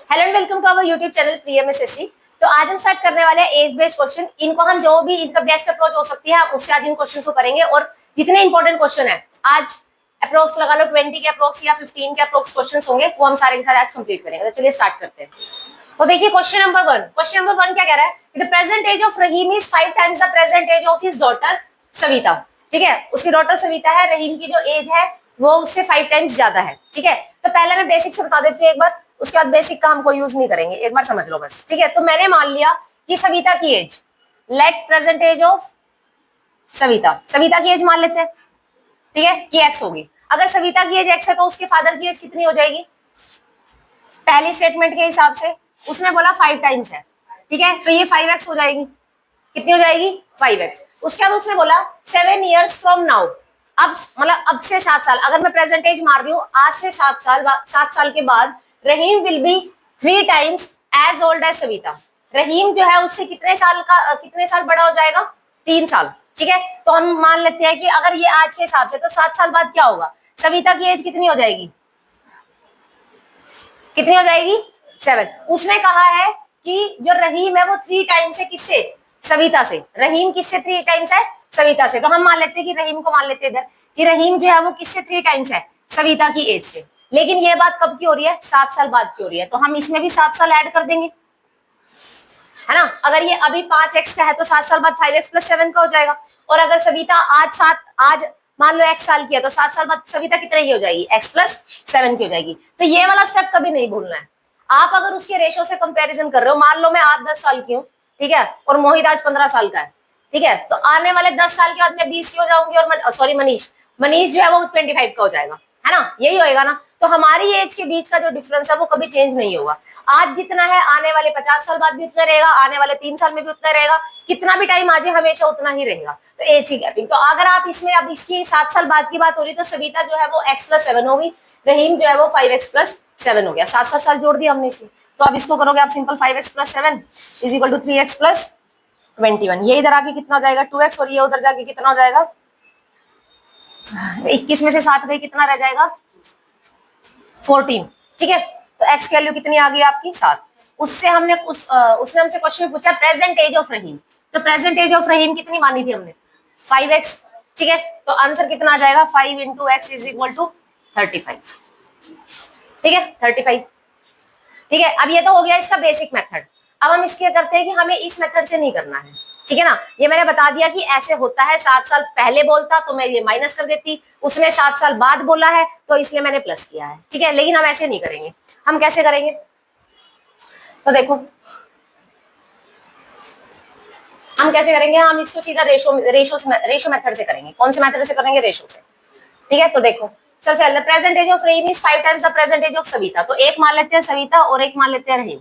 Hello and welcome to our YouTube channel प्रीएमएसएससी। तो आज हम स्टार्ट करने वाले हैं एज बेस्ड क्वेश्चन। इनको हम जो भी इनका बेस्ट अप्रोच हो सकती है उससे आज इन क्वेश्चन को करेंगे और जितने इंपॉर्टेंट क्वेश्चन है आज अप्रोक्स लगा लो 20 के अप्रोक्स या 15 के अप्रोक्स क्वेश्चन होंगे वो हम सारे के सारे आज कंप्लीट करेंगे। तो चलिए स्टार्ट करते हैं। तो देखिए क्वेश्चन नंबर वन क्या कह रहा है? The present age of Rahim is 5 times the present age of his daughter Savita. ठीक है, उसकी डॉटर सविता है, रहीम की जो एज है वो उससे 5 टाइम्स ज्यादा है। ठीक है, तो पहले मैं बेसिक से बता देती हूँ एक बार, उसके बाद बेसिक का हमको यूज नहीं करेंगे, एक बार समझ लो बस। ठीक है, तो मैंने मान लिया कि सविता की age, let present age of Savita की एज मान लेते हैं। ठीक है, कि एक्स होगी। अगर सविता की एज एक्स है तो उसके फादर की एज कितनी हो जाएगी? पहली स्टेटमेंट के हिसाब से उसने बोला 5 टाइम्स है। ठीक है, तो ये 5x हो जाएगी। कितनी हो जाएगी? 5x। उसके बाद उसने बोला 7 years फ्रॉम नाउ, अब मतलब अब से 7 साल। अगर मैं प्रेजेंटेज मार रही हूँ, आज से 7 साल के बाद Rahim will be 3 times as old as Savita. Rahim जो है उससे कितने साल बड़ा हो जाएगा? 3 साल। ठीक है, तो हम मान लेते हैं कि अगर ये आज के हिसाब से तो 7 साल बाद क्या होगा? सविता की एज कितनी हो जाएगी? 7। उसने कहा है कि जो रहीम है वो 3 टाइम्स है किससे? सविता से। रहीम किससे 3 टाइम्स है? सविता से। तो हम मान लेते हैं कि रहीम को मान लेते हैं इधर कि रहीम जो है वो किससे 3 टाइम्स है? सविता की एज से। लेकिन ये बात कब की हो रही है? 7 साल बाद की हो रही है, तो हम इसमें भी 7 साल ऐड कर देंगे, है ना। अगर ये अभी 5x का है तो 7 साल बाद 5x + 7 का हो जाएगा। और अगर सविता आज मान लो x साल की है तो 7 साल बाद सविता कितने की हो जाएगी? x + 7 की हो जाएगी। तो ये वाला स्टेप कभी नहीं भूलना है। आप अगर उसके रेशो से कंपैरिजन कर रहे हो, मान लो मैं आज 10 साल की हूँ, ठीक है, और मोहित आज 15 साल का है, ठीक है, तो आने वाले 10 साल के बाद मैं 20 की हो जाऊंगी और सॉरी मनीष जो है वो 25 का हो जाएगा, है ना। यही होएगा ना। तो हमारी एज के बीच का जो डिफरेंस है वो कभी चेंज नहीं होगा। आज जितना है आने वाले 50 साल बाद भी उतना रहेगा, आने वाले 3 साल में भी उतना रहेगा, कितना भी टाइम आ जाए हमेशा उतना ही रहेगा। तो एज की गैपिंग, तो अगर आप इसमें अब इसकी 7 साल बाद की बात हो रही तो सविता जो है वो x + 7 होगी, रहीम जो है वो 5x + 7 हो गया। 7 साल जोड़ दिया हमने इसमें। तो अब इसको करोगे आप सिंपल, 5x + 7 = 3x + 21। ये इधर आके कितना हो जाएगा? 2x। और ये उधर जाके कितना हो जाएगा? 21 में से 7 गई, कितना रह जाएगा? 14। ठीक है, तो x की वैल्यू कितनी आ गई आपकी? 7। उससे उसने हमसे क्वेश्चन में पूछा प्रेजेंट एज ऑफ रहीम। तो प्रेजेंट एज ऑफ रहीम कितनी मानी थी हमने? 5x। ठीक है, तो आंसर कितना आ जाएगा? 5 × x = 35। ठीक है, 35। ठीक है, अब ये तो हो गया इसका बेसिक मेथड। अब हम इसके करते हैं कि हमें इस मेथड से नहीं करना है। ठीक है ना, ये मैंने बता दिया कि ऐसे होता है। 7 साल पहले बोलता तो मैं ये माइनस कर देती, उसने 7 साल बाद बोला है तो इसलिए मैंने प्लस किया है। ठीक है, लेकिन हम ऐसे नहीं करेंगे। हम कैसे करेंगे? तो देखो हम कैसे करेंगे, हम इसको सीधा रेशो मेथड से करेंगे। कौन से मेथड से करेंगे? रेशो से। ठीक है, तो देखो सबसे पहले present age of Rahim is 5 times the present age of Savita. तो एक मान लेते हैं सविता और एक मान लेते हैं रहीम।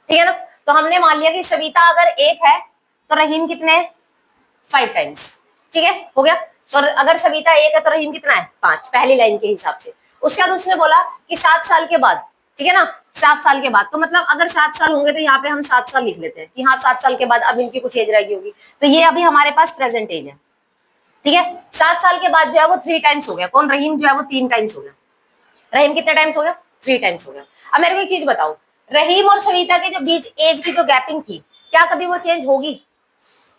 ठीक है ना, तो हमने मान लिया कि सविता अगर 1 है तो रहीम कितने? 5 टाइम्स। ठीक है, हो गया। तो अगर सविता 1 है तो रहीम कितना है? 5, पहली लाइन के हिसाब से। उसके बाद उसने बोला कि 7 साल के बाद, ठीक है ना, 7 साल के बाद, तो मतलब अगर 7 साल होंगे तो यहाँ पे हम 7 साल लिख लेते हैं कि हाँ 7 साल के बाद अब इनकी कुछ एज रहेगी होगी। तो ये अभी हमारे पास प्रेजेंट एज है। ठीक है, 7 साल के बाद जो है वो 3 टाइम्स हो गया। कौन? रहीम जो है वो 3 टाइम्स हो गया। रहीम कितने टाइम्स हो गया? 3 टाइम्स हो गया। अब मेरे को एक चीज बताओ, रहीम और सविता के जो बीच एज की जो गैपिंग थी, क्या कभी वो चेंज होगी?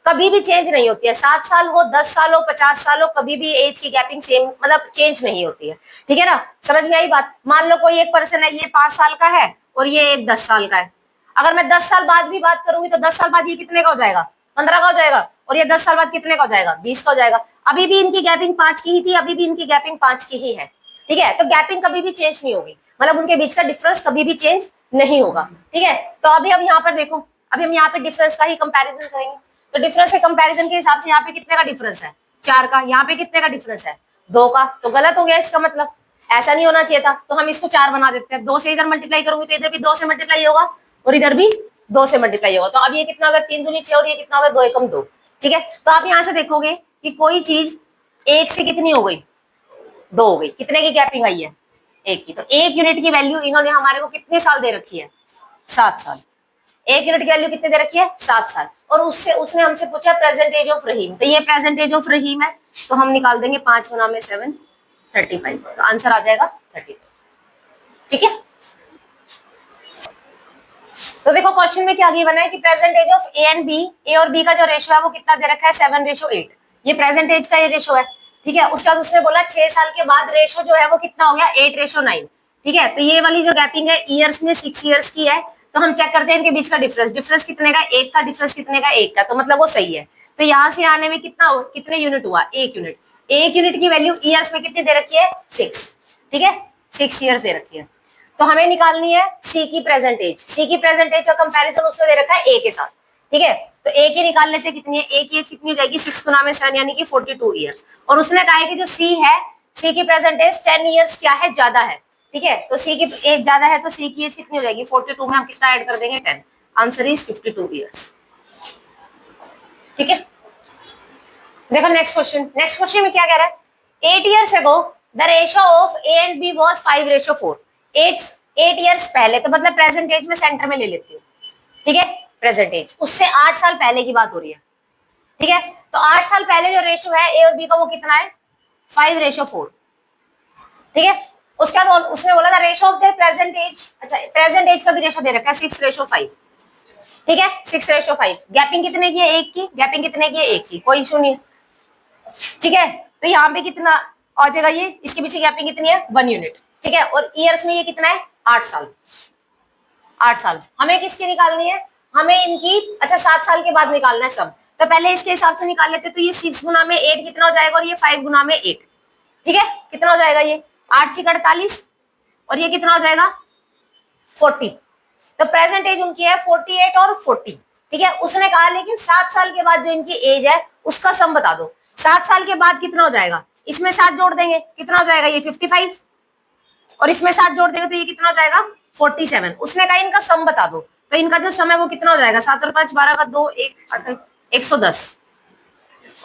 कभी भी चेंज नहीं होती है। 7 साल हो, 10 साल हो, 50 साल हो, कभी भी एज की गैपिंग सेम मतलब चेंज नहीं होती है। ठीक है ना, समझ में आई बात। मान लो कोई एक पर्सन है, ये 5 साल का है और ये एक 10 साल का है। अगर मैं 10 साल बाद भी बात करूंगी तो 10 साल बाद ये कितने का हो जाएगा? 15 का हो जाएगा। और ये 10 साल बाद कितने का हो जाएगा? 20 का हो जाएगा। अभी भी इनकी गैपिंग 5 की ही थी, अभी भी इनकी गैपिंग 5 की ही है। ठीक है, तो गैपिंग कभी भी चेंज नहीं होगी, मतलब उनके बीच का डिफरेंस कभी भी चेंज नहीं होगा। ठीक है, तो अभी हम यहाँ पर देखो, अभी हम यहाँ पे डिफरेंस का ही कंपैरिजन करेंगे। तो डिफरेंस के कंपैरिजन के हिसाब से यहाँ पे कितने का डिफरेंस है? 4 का। यहाँ पे कितने का डिफरेंस है? 2 का। तो गलत हो गया इसका मतलब, ऐसा नहीं होना चाहिए था। तो हम इसको 4 बना देते हैं। 2 से इधर मल्टीप्लाई करूंगी तो इधर भी 2 से मल्टीप्लाई होगा और इधर भी 2 से मल्टीप्लाई होगा। तो अब ये कितना होगा? 3 दूनी 6 और ये कितना होगा? 2 एकम 2। ठीक है, तो आप यहाँ से देखोगे कि कोई चीज 1 से कितनी हो गई? 2 हो गई। कितने की गैपिंग आई है? 1 की। तो 1 यूनिट की वैल्यू इन्होंने हमारे को कितने साल दे रखी है? 7 साल। 1 यूनिट की वैल्यू कितने दे रखी है? 7 साल। और उसने हमसे पूछा प्रेजेंट एज ऑफ रहीम। तो ये प्रेजेंट एज ऑफ रहीम है, तो हम निकाल देंगे 5 गुना में 7, 35। तो आंसर आ जाएगा 35। ठीक है, तो देखो क्वेश्चन में क्या गिवन है कि present age of A and B, A और बी का जो रेशो है वो कितना दे रखा है 7:8। ये प्रेजेंट एज का ये रेशो है, ठीक है। उसके बाद उसने बोला 6 साल के बाद रेशो जो है वो कितना हो गया 8:9, ठीक है। तो ये वाली जो गैपिंग है ईयर्स में 6 ईयर्स की है, तो हम चेक करते हैं इनके बीच का डिफरेंस, डिफरेंस कितने का, 1 का, डिफरेंस कितने का, 1 का, तो मतलब वो सही है। तो यहाँ से आने में कितना कितने यूनिट हुआ, 1 यूनिट। 1 यूनिट की वैल्यू ईयर्स में कितनी दे रखी है 6, ठीक है, 6 ईयर्स दे रखी है। तो हमें निकालनी है सी की प्रेजेंट एज, सी की प्रेजेंट एज का कंपैरिजन उसने दे रखा है ए के साथ, ठीक है। तो ए की निकाल लेते हैं कितनी है, ए की एज कितनी हो जाएगी 6 गुना में 7 यानी कि 42 ईयर्स। और उसने कहा है कि जो सी है, सी की प्रेजेंट एज 10 ईयर्स क्या है ज्यादा है, ठीक है। तो सी की एज ज्यादा है तो सी की एज कितनी हो जाएगी 42 में हम कितना ऐड कर देंगे 10, आंसर इज 52 ईयर्स, ठीक है। देखो नेक्स्ट क्वेश्चन, नेक्स्ट क्वेश्चन में क्या कह रहा है, 8 years ago the ratio of A and B was 5:4। 8 years पहले, तो मतलब प्रेजेंट एज में सेंटर में ले लेती हूँ, ठीक है। प्रेजेंट एज उससे 8 साल पहले की बात हो रही है, ठीक है। तो 8 साल पहले जो रेशो है ए और बी का वो कितना है 5:4, ठीक है। उसके बाद उसने बोला था ratio of the present age, अच्छा प्रेजेंट एज का भी रेशो दे रखा है 6:5, ठीक है, 6:5। गैपिंग कितने की है 1 की, गैपिंग कितने की है 1 की, कोई इशू नहीं, ठीक है। तो यहाँ पे कितना आ जाएगा, ये इसके पीछे गैपिंग कितनी है 1 यूनिट, ठीक है। और ईयर्स में ये कितना है 8 साल, 8 साल। हमें किसकी निकालनी है, हमें इनकी, अच्छा 7 साल के बाद निकालना है सब। तो पहले इसके हिसाब से निकाल लेते, तो ये 6 गुना में 8 कितना हो जाएगा, और ये 5 गुना में 8, ठीक है। कितना हो जाएगा ये 8×6 = 48, और ये कितना हो जाएगा 40। तो प्रेजेंट एज उनकी है 48 और 40, ठीक है। उसने कहा लेकिन 7 साल के बाद जो इनकी एज है उसका सम बता दो। 7 साल के बाद कितना हो जाएगा, इसमें 7 जोड़ देंगे कितना हो जाएगा ये 55, और इसमें 7 जोड़ देंगे तो ये कितना हो जाएगा 47। उसने कहा इनका सम बता दो, तो इनका जो सम है वो कितना हो जाएगा 7 और 5 12 का 2 1 110,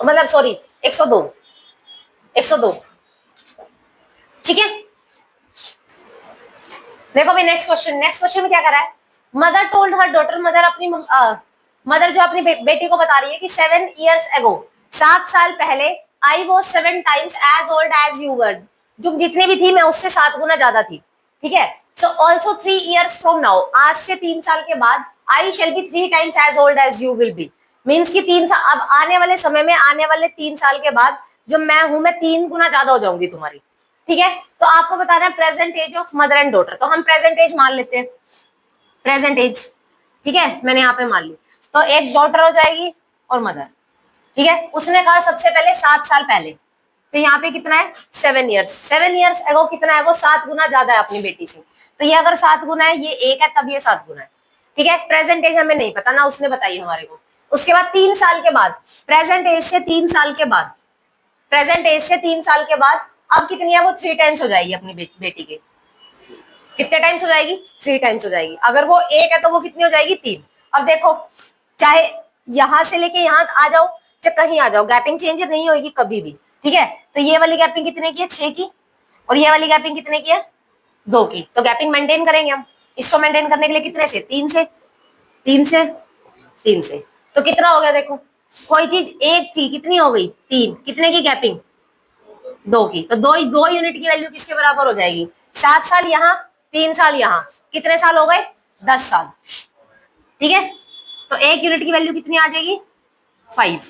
मतलब सॉरी 102, 102, ठीक है। देखो भाई नेक्स्ट क्वेश्चन, नेक्स्ट क्वेश्चन में क्या कर रहा है, mother told her daughter, mother अपनी मदर जो अपनी बेटी को बता रही है कि 7 years ago 7 साल पहले I was 7 times as old as you were, जो जितनी भी थी मैं उससे 7 गुना ज्यादा थी, ठीक है। So also 3 years from now, आज से 3 साल के बाद आई shall be 3 times as old as you will be, means की 3 साल, अब आने वाले समय में आने वाले 3 साल के बाद जो मैं हूं मैं 3 गुना ज्यादा हो जाऊंगी तुम्हारी, ठीक है। तो आपको बताना है present age of mother and daughter, तो हम प्रेजेंट एज मान लेते हैं, प्रेजेंट एज, ठीक है, मैंने यहाँ पे मान ली। तो एक डॉटर हो जाएगी और मदर, ठीक है। उसने कहा सबसे पहले 7 साल पहले, तो यहाँ पे कितना है 7 years, 7 years एगो कितना है वो 7 गुना ज्यादा है अपनी बेटी से। तो ये अगर 7 गुना है, ये 1 है, तब ये 7 गुना है, ठीक है। प्रेजेंट एज हमें नहीं पता ना, उसने बताई हमारे को। उसके बाद 3 साल के बाद, प्रेजेंट एज से 3 साल के बाद, प्रेजेंट एज से 3 साल के बाद अब कितनी है वो 3 टाइम्स हो जाएगी अपनी बेटी के, कितने टाइम्स हो जाएगी 3 टाइम्स हो जाएगी। अगर वो 1 है तो वो कितनी हो जाएगी 3। अब देखो चाहे यहां से लेके यहां आ जाओ चाहे कहीं आ जाओ, गैपिंग चेंज नहीं होगी कभी भी, ठीक है। तो ये वाली गैपिंग कितने की है 6 की, और ये वाली गैपिंग कितने की है 2 की। तो गैपिंग मेंटेन करेंगे हम, इसको मेंटेन करने के लिए कितने से 3 से 3 से 3 से, तो कितना हो गया देखो, कोई चीज 1 थी कितनी हो गई 3, कितने की गैपिंग 2 की। तो 2 यूनिट की वैल्यू किसके बराबर हो जाएगी 7 साल यहाँ 3 साल यहाँ, कितने साल हो गए 10 साल, ठीक है। तो 1 यूनिट की वैल्यू कितनी आ जाएगी 5,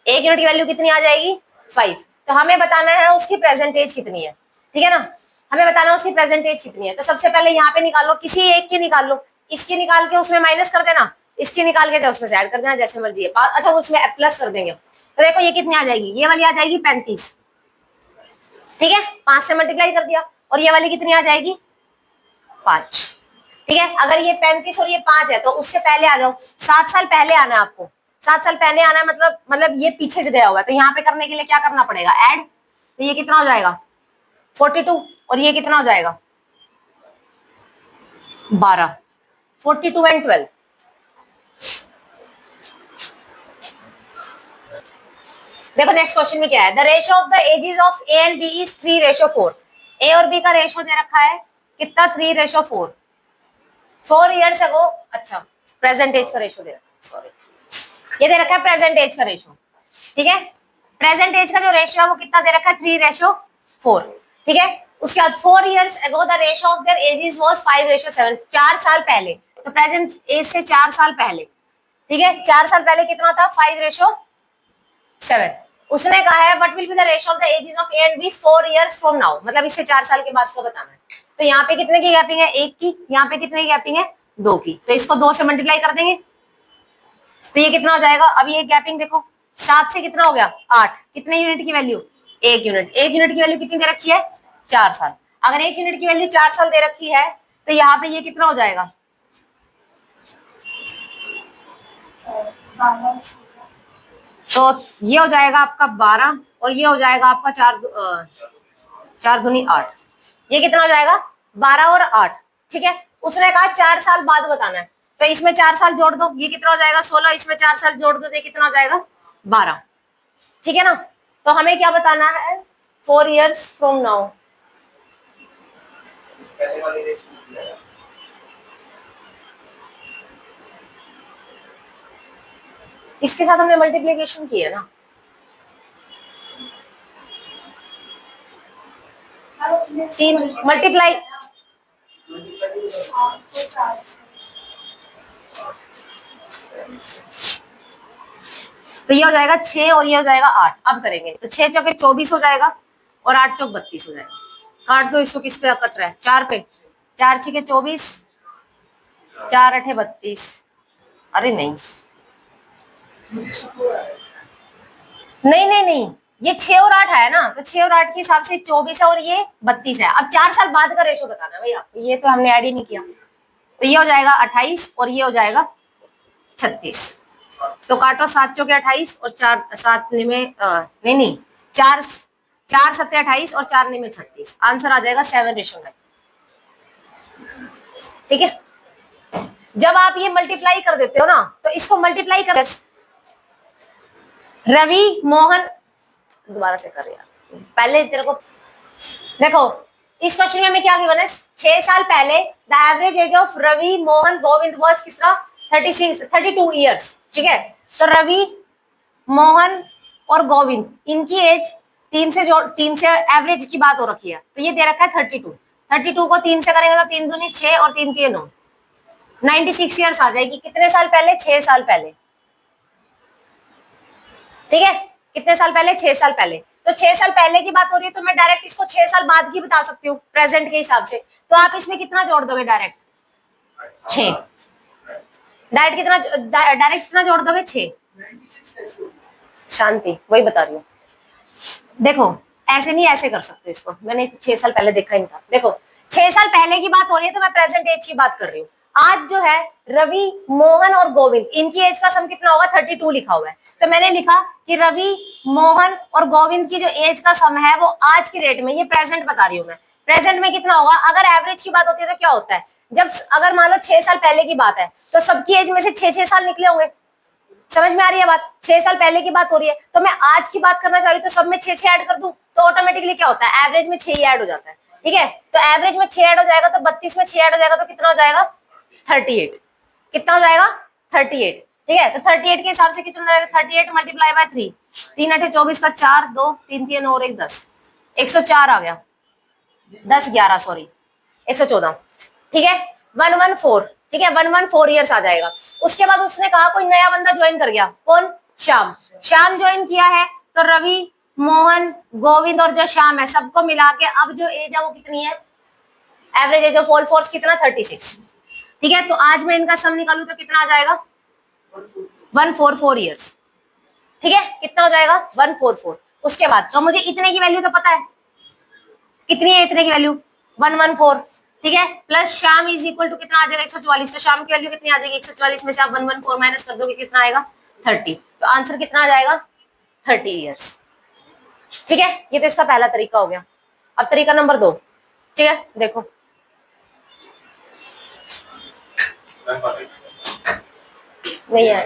1 यूनिट की वैल्यू कितनी आ जाएगी 5। तो हमें बताना है उसकी प्रेजेंट एज कितनी है, ठीक है ना, हमें बताना है उसकी प्रेजेंट एज कितनी है। तो सबसे पहले यहाँ पे निकालो, किसी एक की निकाल लो, इसकी निकाल के उसमें माइनस कर देना, इसकी निकाल के उसमें से ऐड कर देना, जैसे मर्जी है। अच्छा उसमें प्लस कर देंगे, तो देखो ये कितनी आ जाएगी, ये वाली आ जाएगी 35, ठीक है, 5 से मल्टीप्लाई कर दिया। और ये वाली कितनी आ जाएगी 5, ठीक है। अगर ये 35 और ये 5 है तो उससे पहले आ जाओ, 7 साल पहले आना है आपको, 7 साल पहले आना है, मतलब ये पीछे से गया हुआ है, तो यहाँ पे करने के लिए क्या करना पड़ेगा ऐड। तो ये कितना हो जाएगा 42, और ये कितना हो जाएगा 12, 42 एंड 12। देखो नेक्स्ट क्वेश्चन में क्या है, the ratio of the ages of A and B is 3:4। A और बी का रेशियो दे रखा है कितना 3:4। 4 years ago, अच्छा प्रेजेंट एज का रेशियो दे रखा है, सॉरी ये दे रखा है प्रेजेंट एज का रेशियो, ठीक है। प्रेजेंट एज का जो रेशियो है वो कितना दे रखा है 3:4, ठीक है। उसके बाद 4 years ago the ratio of there edges was 5:7। 4 साल पहले तो प्रेजेंट एज से 4 साल पहले, ठीक है, 4 साल पहले कितना था 5:7। उसने कहा है what will be the ratio of the ages of A and B 4 years from now, मतलब इससे 4 साल के बाद को बताना है। तो यहाँ पे कितने की गैपिंग है, 1 की, यहाँ पे कितने की गैपिंग है 2 की, तो इसको 2 से मल्टीप्लाई कर देंगे तो ये कितना हो जाएगा। अब ये गैपिंग देखो, 7 से कितना हो गया 8, कितने यूनिट की वैल्यू 1 यूनिट, 1 यूनिट की वैल्यू कितनी दे रखी है 4 साल। अगर 1 यूनिट की वैल्यू 4 साल दे रखी है तो यहाँ पे ये कितना हो जाएगा, तो ये हो जाएगा आपका 12 और ये हो जाएगा आपका 4 दूनी 8, ये कितना हो जाएगा 12 और 8, ठीक है। उसने कहा 4 साल बाद बताना है, तो इसमें 4 साल जोड़ दो, ये कितना हो जाएगा 16, इसमें 4 साल जोड़ दो तो ये कितना हो जाएगा 12, ठीक है ना। तो हमें क्या बताना है 4 इयर्स फ्रॉम नाउ। इसके साथ हमने मल्टीप्लीकेशन की है ना, तीन मल्टीप्लाई, तो ये हो जाएगा 6 और ये हो जाएगा 8। अब करेंगे तो 6 चौके 24 हो जाएगा और 8 चौक 32 हो जाएगा। काट दो इसको, किस पे कट रहा है 4 पे, 4 6 24, 4 8 32, अरे नहीं नहीं नहीं नहीं, ये 6 और 8 है ना, तो 6 और 8 के हिसाब से 24 है और ये 32 है। अब 4 साल बाद का रेशो बताना है भैया, ये तो हमने ऐड ही नहीं किया। तो ये हो जाएगा 28 और ये हो जाएगा 36, तो काटो 7 चौके 28 और 4 7 में नहीं 4 7 28 और 4 में 36, आंसर आ जाएगा 7:9, ठीक है। जब आप ये मल्टीप्लाई कर देते हो ना, तो इसको मल्टीप्लाई कर, रवि मोहन, दोबारा से कर यार, पहले तेरे को देखो इस क्वेश्चन में हमें क्या गिवन है 6 साल पहले the average age of Ravi Mohan Govind was कितना 32 इयर्स, ठीक है। तो रवि मोहन और गोविंद इनकी एज 3 से एवरेज की बात हो रखी है, तो ये दे रखा है 32 को 3 से करेंगे तो 3 दूनी 6 और 3 3 9, 96 इयर्स आ जाएगी। कितने साल पहले 6 साल पहले, ठीक है, कितने साल पहले 6 साल पहले। तो 6 साल पहले की बात हो रही है तो मैं डायरेक्ट इसको 6 साल बाद की बता सकती हूँ प्रेजेंट के हिसाब से। तो आप इसमें कितना जोड़ दोगे डायरेक्ट 6, डायरेक्ट कितना जोड़ दोगे 6, शांति वही बता रही हूँ। देखो ऐसे नहीं, ऐसे कर सकते इसको, मैंने 6 साल पहले देखा ही नहीं था। देखो 6 साल पहले की बात हो रही है तो मैं प्रेजेंट एज की बात कर रही हूँ। आज जो है रवि मोहन और गोविंद इनकी एज का सम कितना होगा 32 लिखा हुआ है, तो मैंने लिखा कि रवि मोहन और गोविंद की जो एज का सम है वो आज की डेट में, ये प्रेजेंट बता रही हूँ मैं, प्रेजेंट में कितना होगा। अगर एवरेज की बात होती है तो क्या होता है, जब अगर मान लो 6 साल पहले की बात है तो सबकी एज में से 6 साल निकले होंगे, समझ में आ रही है बात। 6 साल पहले की बात हो रही है तो मैं आज की बात करना चाह रही हूँ, तो सब में 6 ऐड कर दूं तो ऑटोमेटिकली क्या होता है एवरेज में 6 ही ऐड हो जाता है, ठीक है। तो एवरेज में 6 ऐड हो जाएगा तो 32 में 6 ऐड हो जाएगा तो कितना हो जाएगा 38, कितना हो जाएगा 38, ठीक है। तो 38 के हिसाब से कितना हो जाएगा 38 मल्टीप्लाई बाय 3, 3 8 24 का 4 2 3 3 और 1 10, 104 आ गया, 10 11 सॉरी 114, ठीक है 114, ठीक है 114 इयर्स आ जाएगा। उसके बाद उसने कहा कोई नया बंदा ज्वाइन कर गया, कौन श्याम, श्याम ज्वाइन किया है तो रवि मोहन गोविंद और जो श्याम है सबको मिला के अब जो एज है वो कितनी है, average age of all force कितना 36, ठीक है। तो आज मैं इनका सम निकालू तो कितना आ जाएगा 144 इयर्स, ठीक है, कितना हो जाएगा 144। उसके बाद तो मुझे इतने की वैल्यू तो पता है, कितनी है इतने की वैल्यू 114, ठीक है, plus Shyam is equal to कितना आ जाएगा 144, तो श्याम की वैल्यू कितनी आ जाएगी 144 में से आप 114 माइनस कर दोगे कितना आएगा 30, तो आंसर कितना आ जाएगा 30 इयर्स, ठीक है। ये तो इसका पहला तरीका हो गया। अब तरीका नंबर 2, ठीक है, देखो नहीं है,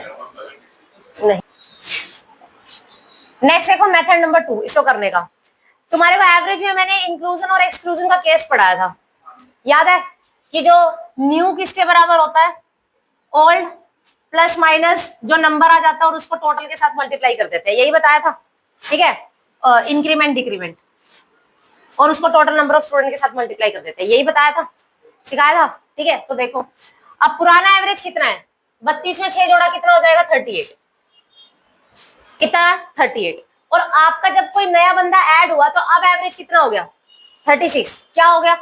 नहीं, नेक्स्ट देखो मेथड नंबर 2 इसको करने का। तुम्हारे को एवरेज में मैंने इंक्लूजन और एक्सक्लूजन का केस पढ़ाया था, याद है कि जो न्यू किसके बराबर होता है ओल्ड प्लस माइनस जो नंबर आ जाता है और उसको टोटल के साथ मल्टीप्लाई कर देते हैं, यही बताया था, ठीक है, इंक्रीमेंट डिक्रीमेंट और उसको टोटल नंबर ऑफ स्टूडेंट के साथ मल्टीप्लाई कर देते हैं, यही बताया था, सिखाया था, ठीक है। तो देखो अब पुराना एवरेज कितना है, 32 में 6 जोड़ा कितना हो जाएगा 38, कितना 38, और आपका जब कोई नया बंदा ऐड हुआ तो अब एवरेज कितना हो गया 36, क्या हो गया,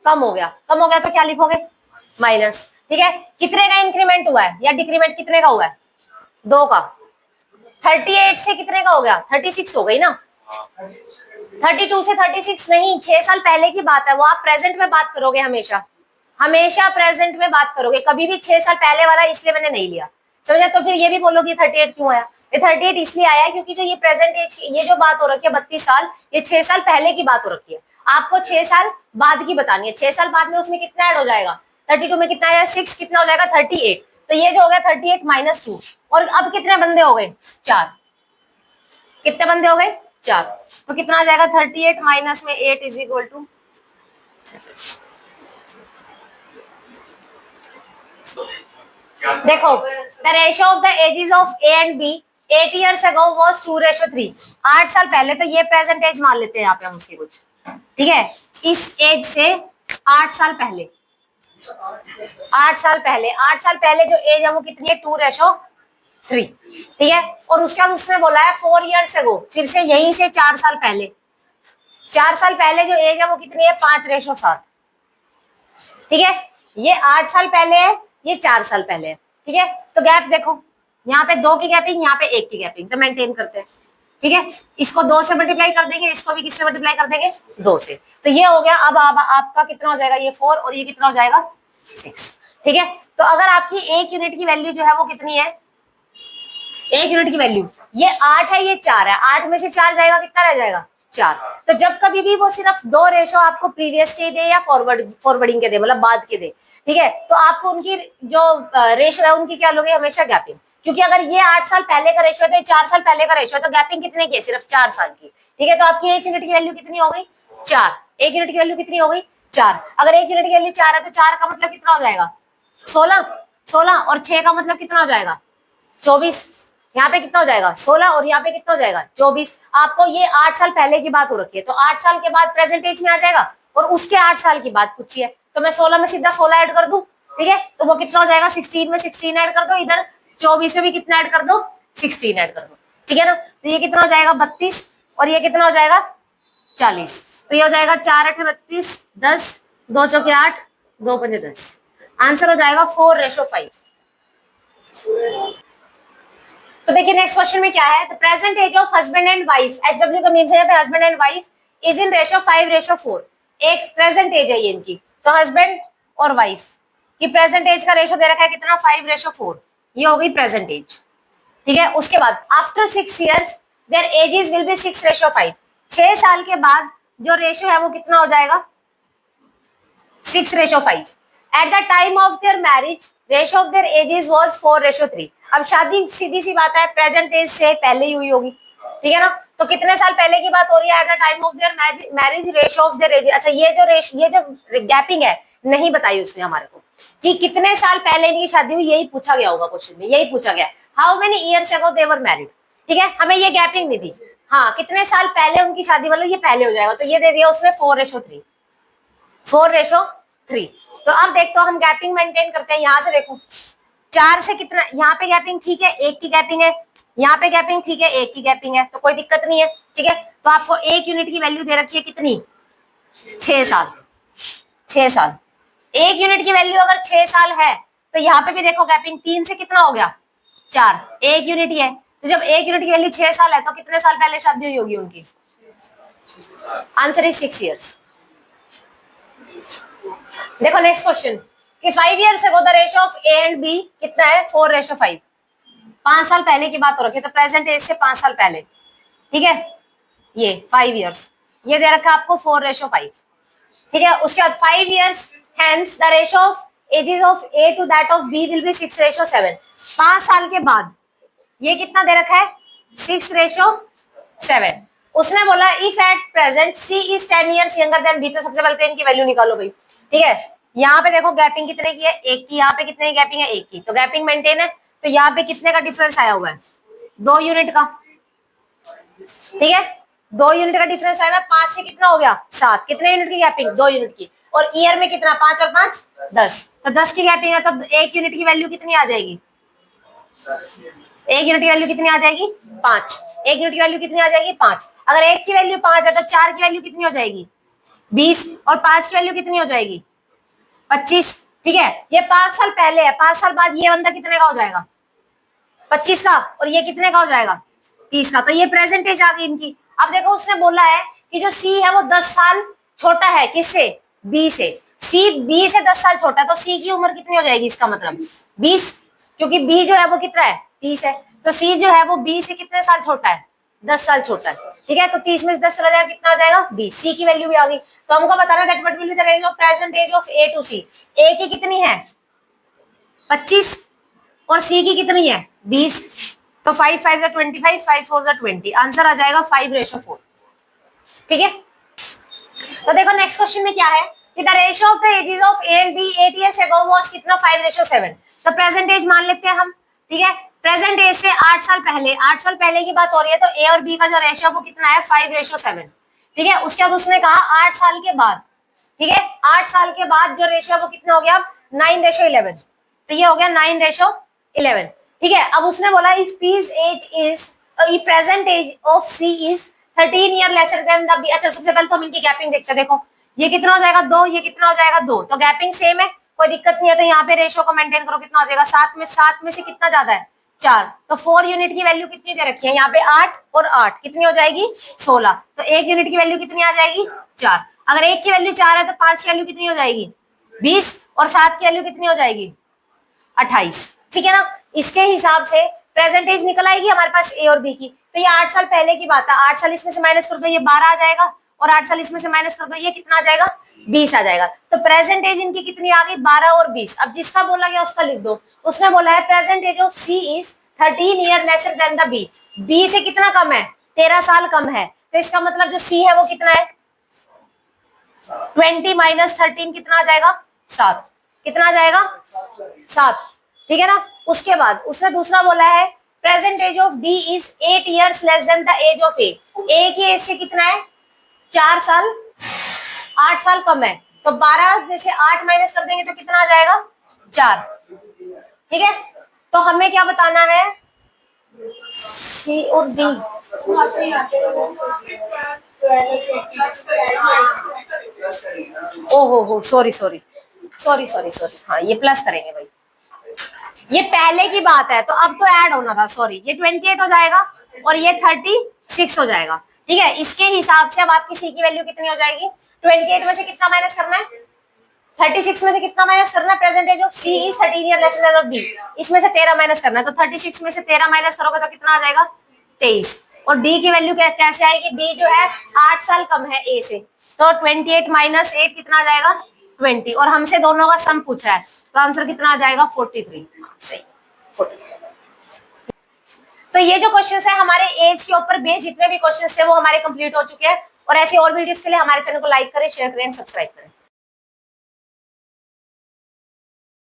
कम हो गया, कम हो गया तो क्या लिखोगे माइनस, ठीक है। कितने का इंक्रीमेंट हुआ है या डिक्रीमेंट कितने का हुआ है, 2 का, 38 से कितने का हो गया 36 हो गई ना, 32 से 36 नहीं, 6 साल पहले की बात है, वो आप प्रेजेंट में बात करोगे, हमेशा हमेशा प्रेजेंट में बात करोगे, कभी भी 6 साल पहले वाला इसलिए मैंने नहीं लिया, समझा। तो फिर ये भी बोलोगे 38 क्यों आया, ये 38 इसलिए आया क्योंकि जो ये प्रेजेंट एज, ये जो बात हो रखी है 32 साल, ये 6 साल पहले की बात हो रखी है, आपको 6 साल बाद की बतानी है, 6 साल बाद में उसमें कितना ऐड हो जाएगा, 32 में कितना आया 6, कितना हो जाएगा 38, तो ये जो हो गया 38 माइनस 2, और अब कितने बंदे हो गए 4, कितने बंदे हो गए 4, तो कितना आ जाएगा 38 माइनस में 8 इज इक्वल टू, देखो the ratio of the ages of A and B 8 years ago was 2:3, 8 साल पहले, तो ये प्रेजेंट एज मान लेते हैं यहाँ पे हम उसकी कुछ, ठीक है, इस एज से 8 साल पहले, 8 साल पहले, 8 साल पहले जो एज है वो कितनी है 2:3, ठीक है, और उसके बाद उसने बोला है 4 years ago, फिर से यहीं से 4 साल पहले, 4 साल पहले जो एज है वो कितनी है 5:7, ठीक है, ये 8 साल पहले है, ये 4 साल पहले है, ठीक है, तो गैप देखो, यहाँ पे 2 की गैपिंग, यहाँ पे 1 की गैपिंग, तो मेंटेन करते हैं, ठीक है, इसको 2 से मल्टीप्लाई कर देंगे, इसको भी किससे मल्टीप्लाई कर देंगे 2 से, तो ये हो गया, अब आपका कितना हो जाएगा ये 4, और ये कितना हो जाएगा 6, ठीक है। तो अगर आपकी 1 यूनिट की वैल्यू जो है वो कितनी है, 1 यूनिट की वैल्यू ये 8 है, ये 4 है, 8 में से 4 जाएगा, कितना रह जाएगा 4, तो जब कभी भी वो सिर्फ 2 रेशो आपको प्रीवियस के दे या फॉरवर्डिंग के दे, मतलब बाद के दे, ठीक है, तो आपको उनकी जो रेशो है उनकी क्या लोगे, हमेशा गैपिंग, क्योंकि अगर ये 8 साल पहले का रेशो है तो ये 4 साल पहले का रेशो है, तो गैपिंग कितने की है, सिर्फ 4 साल की, ठीक है, तो आपकी 1 यूनिट की वैल्यू कितनी हो गई 4, 1 यूनिट की वैल्यू कितनी हो गई 4, अगर 1 यूनिट की वैल्यू 4 है तो 4 का मतलब कितना हो जाएगा 16, 16, और 6 का मतलब कितना हो जाएगा 24, यहाँ पे कितना हो जाएगा 16, और यहाँ पे कितना हो जाएगा 24, आपको ये 8 साल पहले की बात हो रखी है, तो 8 साल के बाद प्रेजेंट एज में आ जाएगा, और उसके 8 साल की बात पूछी है, तो मैं 16 में सीधा 16 ऐड कर दूं, ठीक है, तो वो कितना हो जाएगा 16 में 16 ऐड कर दो, इधर 24 में भी कितना ऐड कर दो 16 ऐड कर दो, ठीक है ना, तो ये कितना हो जाएगा 32, और ये कितना हो जाएगा 40, तो ये हो जाएगा 4 8 32, 10, 2 चौके 8, 2 पंजे 10, आंसर हो जाएगा 4:5। तो देखिए नेक्स्ट क्वेश्चन में क्या है, the present age of husband and wife, HW का मीन है husband and wife, is in ratio 5:4, एक प्रेजेंट एज है ये इनकी, तो हस्बैंड और वाइफ की प्रेजेंट एज का रेशियो दे रखा है कितना 5:4, ये हो गई प्रेजेंट एज, ठीक है। उसके बाद after 6 years there edges will be 6:5, 6 साल के बाद जो रेशियो है वो कितना हो जाएगा 6:5, eight the time of their marriage ratio of there edges was 4:3, अब शादी सीधी सी बात है प्रेजेंट एज से पहले ही हुई होगी, ठीक है ना, तो कितने साल पहले की बात हो रही है at the time of their marriage ratio of their age, अच्छा ये जो गैपिंग है नहीं बताई उसने हमारे को कि कितने साल पहले इनकी शादी हुई, यही पूछा गया होगा क्वेश्चन में, यही पूछा गया how many years ago they were married, ठीक है, हमें ये गैपिंग नहीं दी, हाँ कितने साल पहले उनकी शादी, मतलब ये पहले हो जाएगा, तो ये दे दिया उसने 4:3, 4:3, तो अब देखते हो हम गैपिंग मेंटेन करते हैं, यहां से देखो 4 से कितना, यहाँ पे गैपिंग ठीक है 1 की गैपिंग है, यहाँ पे गैपिंग ठीक है 1 की गैपिंग है, तो कोई दिक्कत नहीं है, ठीक है, तो आपको 1 यूनिट की वैल्यू दे रखी है कितनी 6 साल, 6 साल, 1 यूनिट की वैल्यू अगर 6 साल है तो यहाँ पे भी देखो गैपिंग 3 से कितना हो गया 4, 1 यूनिट ही है, तो जब 1 यूनिट की वैल्यू 6 साल है तो कितने साल पहले शादी हुई होगी उनकी, आंसर इज 6 years। देखो नेक्स्ट क्वेश्चन कि 5 years ago the ratio of A and B कितना है 4:5, 5 साल पहले की बात हो रखी है, तो प्रेजेंट एज से 5 साल पहले, ठीक है, ये 5 years, ये दे रखा है आपको 4:5, ठीक है, उसके बाद 5 years hence the ratio of ages of A to that of B will be 6:7, 5 साल के बाद ये कितना दे रखा है 6:7, उसने बोला if at present C is 10 years younger than B, तो सबसे पहले इनकी वैल्यू निकालो भाई, ठीक है, यहाँ पे देखो गैपिंग कितने की है 1 की, यहाँ पे कितने की गैपिंग है 1 की, तो गैपिंग मेंटेन है, तो यहाँ पे कितने का डिफरेंस आया हुआ है 2 यूनिट का, ठीक है, 2 यूनिट का डिफरेंस आएगा, 5 से कितना हो गया 7, कितने यूनिट की गैपिंग 2 यूनिट की, और ईयर में कितना 5 और 5 10, तो 10 की गैपिंग है, तो 1 यूनिट की वैल्यू कितनी आ जाएगी, 1 यूनिट की वैल्यू कितनी आ जाएगी 5, 1 यूनिट की वैल्यू कितनी आ जाएगी 5, अगर 1 की वैल्यू 5 है तो 4 की वैल्यू कितनी हो जाएगी 20, और 5 की वैल्यू कितनी हो जाएगी 25, ठीक है। ये 5 साल पहले है, 5 साल बाद ये बंदा कितने का हो जाएगा 25 का, और ये कितने का हो जाएगा 30 का, तो ये प्रेजेंट एज आ गई इनकी। अब देखो उसने बोला है कि जो सी है वो 10 साल छोटा है किससे, बी से, सी बी से 10 साल छोटा है, तो सी की उम्र कितनी हो जाएगी, इसका मतलब 20, क्योंकि बी जो है वो कितना है 30 है, तो सी जो है वो बी से कितने साल छोटा है 10 साल छोटा है, ठीक है। तो 30 में से 10 चला जाएगा, कितना आ जाएगा 20, सी की वैल्यू भी आ गई। तो हमको बताना that what will be the range of present age of A to C, A की कितनी है 25 और सी की कितनी है 20, तो 5 5 जा 25, 5 4 जा 20, आंसर आ जाएगा 5:4, ठीक है। तो देखो नेक्स्ट क्वेश्चन में क्या है कि the ratio of the ages of A and B 8 years ago was कितना 5:7, तो प्रेजेंट एज मान लेते हैं हम, ठीक है। प्रेजेंट एज से 8 साल पहले, 8 साल पहले की बात हो रही है, तो ए और बी का जो रेशियो वो कितना है 5:7, ठीक है। उसके बाद उसने कहा 8 साल के बाद, ठीक है, 8 साल के बाद जो रेशियो वो कितना हो गया 9:11, तो ये हो गया 9:11, ठीक है। अब उसने बोला if P's age is present age of C is 13 year lesser than the B. अच्छा सबसे पहले तो हम इनकी गैपिंग देखते हैं, देखो ये कितना हो जाएगा 2, ये कितना हो जाएगा 2, तो गैपिंग सेम है, कोई दिक्कत नहीं है। तो यहाँ पे रेशियो को मेंटेन करो, कितना हो जाएगा 7 में से कितना ज्यादा है 4, तो 4 यूनिट की वैल्यू कितनी दे रखी है यहाँ पे 8 और 8 कितनी हो जाएगी 16, तो 1 यूनिट की वैल्यू कितनी आ जाएगी 4, अगर 1 की वैल्यू 4 है तो 5 की वैल्यू कितनी हो जाएगी 20, और 7 की वैल्यू कितनी हो जाएगी 28, ठीक है ना। इसके हिसाब से प्रेजेंट एज निकल आएगी हमारे पास ए और बी की। तो ये 8 साल पहले की बात है, 8 साल इसमें से माइनस कर दो ये 12 आ जाएगा, और 8 साल इसमें से माइनस कर दो ये कितना आ जाएगा 20 आ जाएगा। तो प्रेजेंट एज इनकी कितनी आ गई 12 और 20। अब जिसका बोला गया उसका लिख दो। उसने बोला है present age of C is 13 year lesser than the B, B से कितना कम है 13 साल कम है, तो इसका मतलब जो सी है वो कितना है 20 माइनस 13 कितना आ जाएगा 7, कितना आ जाएगा 7, ठीक है ना। उसके बाद उसने दूसरा बोला है present age of D is 8 years less than the age of A, A की एज से कितना है 4 साल 8 साल कम है, तो 12 में से 8 माइनस कर देंगे तो कितना आ जाएगा 4, ठीक है। तो हमें क्या बताना है सी और डी, ओहो sorry sorry sorry sorry sorry, हाँ ये प्लस करेंगे भाई, ये पहले की बात है तो अब तो ऐड होना था, सॉरी ये 28 हो जाएगा और ये 36 हो जाएगा, ठीक है। इसके हिसाब से अब आपकी सी की वैल्यू कितनी हो जाएगी 28 में से कितना माइनस करना है 36 में से कितना माइनस करना है, present age of C is 13 year less than of B, इसमें से 13 माइनस करना है, तो 36 में से 13 माइनस करोगे तो कितना आ जाएगा 23, और डी की वैल्यू कैसे आएगी, डी जो है 8 साल कम है ए से, तो 28 माइनस 8 कितना आ जाएगा 20, और हमसे दोनों का सम पूछा है तो आंसर कितना आ जाएगा 43, सही 43। तो ये जो क्वेश्चंस है हमारे एज के ऊपर बेस्ड जितने भी क्वेश्चंस थे वो हमारे कंप्लीट हो चुके हैं, और ऐसे और वीडियोस के लिए हमारे चैनल को लाइक करें, शेयर करें, सब्सक्राइब करें।